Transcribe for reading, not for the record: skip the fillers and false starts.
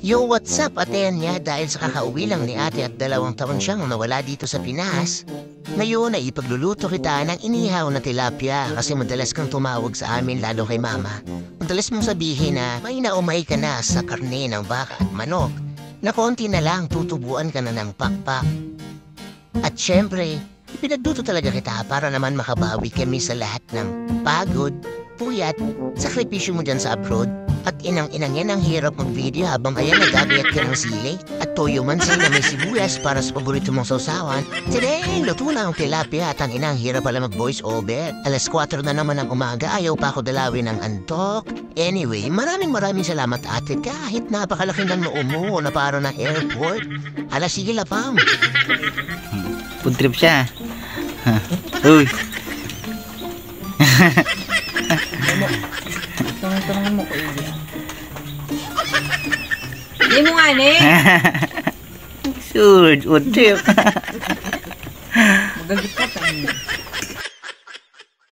Yo, what's up, Atenya? Dahil sa kakauwi lang ni ate at 2 taon siyang nawala dito sa Pinas. Ngayon ay ipagluluto kita ng inihaw na tilapia kasi madalas kang tumawag sa amin lalo kay mama. Madalas mong sabihin na may naumay ka na sa karne ng baka at manok na konti na lang tutubuan ka na ng pakpak. At syempre, pinagduto talaga kita para naman makabawi kami sa lahat ng pagod, puyat, sakripisyo mo dyan sa abroad. At inang-inang yan ang hirap mag-video habang ayan nagagayat ka ng sili at toyo mansin na may sibuyas para sa paborito mong sausawan. Today, luto na ang tilapia at ang inang hirap pala mag-voice over. 4 na naman ng umaga, ayaw pa ako dalawin ng antok. Anyway, maraming salamat ate kahit napakalaki ng noo mo na parang ng airport. Sige lapam. Food trip siya. Uy. Tanong mo ko iya. Hindi mo nga ni. Food trip. Magagit ka pa.